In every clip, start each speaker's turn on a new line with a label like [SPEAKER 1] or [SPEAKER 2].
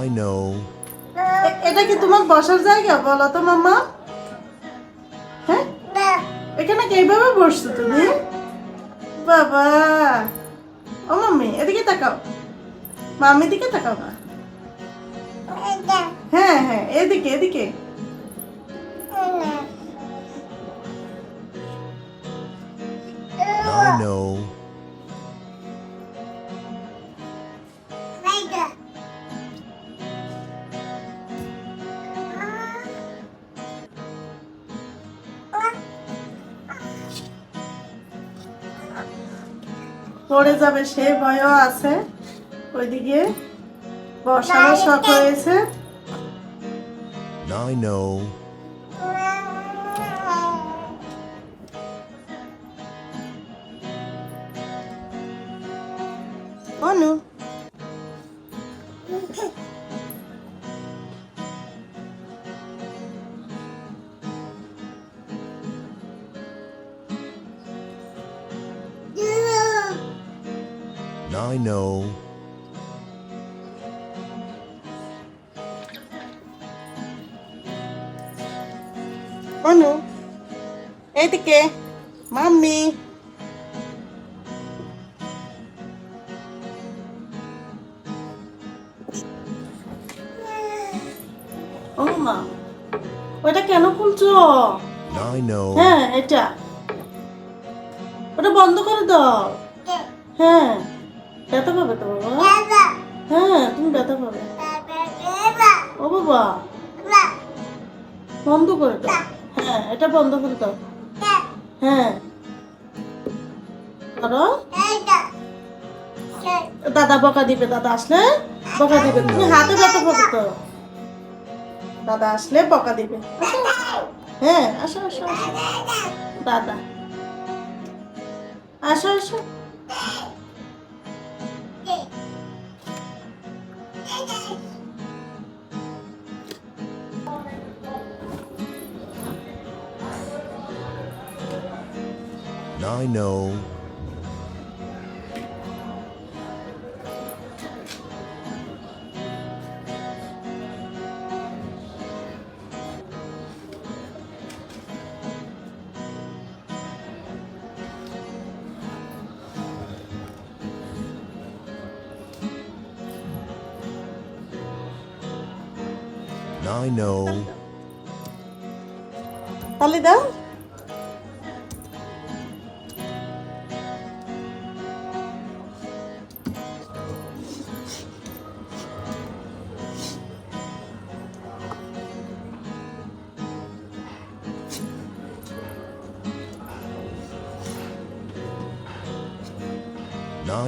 [SPEAKER 1] I know.
[SPEAKER 2] এটা কি তোমার বসার জায়গা বলো তো মাম্মা? হ্যাঁ, এখানে কিভাবে বসছো তুমি? বাবা, ও মাম্মি এদিকে তাকাও, মাম্মি দিকে তাকাও না। হ্যাঁ হ্যাঁ, এদিকে এদিকে।
[SPEAKER 1] I know.
[SPEAKER 2] পড়ে যাবে সে ভয়ও আছে, ওইদিকে বসারও শখ হয়েছে।
[SPEAKER 1] I know.
[SPEAKER 2] Anu
[SPEAKER 1] I know.
[SPEAKER 2] অনু এইদিকে মাম্মি। ও মা, ওটা কেন খুলছো?
[SPEAKER 1] I know.
[SPEAKER 2] হ্যাঁ, এটা ওটা বন্ধ করে দাও। হ্যাঁ, ব্যথা পাবে তো বাবা। হ্যাঁ, তুমি ব্যথা পাবে। ও বাবা, বন্ধ করে দাও। হ্যাঁ, এটা বন্ধ করে দাও। হ্যাঁ, করো। দাদা বকা দিবে, দাদা আসলে বকা দিবে। তুমি হাতে ব্যথা পাবে তো, দাদা আসলে বকা দিবে। হ্যাঁ, আসো আসো আসো দাদা, আসো আসো।
[SPEAKER 1] I know. I know.
[SPEAKER 2] তালি দাও।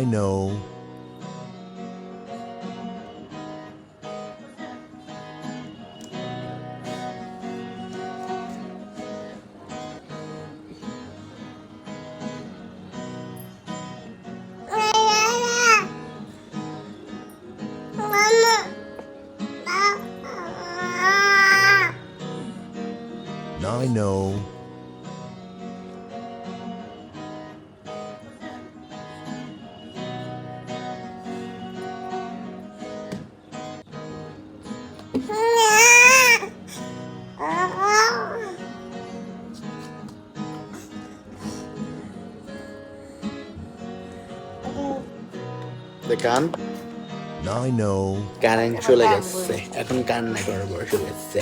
[SPEAKER 1] I know. I know.
[SPEAKER 3] কান
[SPEAKER 1] I know.
[SPEAKER 3] কারেন্ট চলে গেছে, এখন কান্না করে বসে গেছে।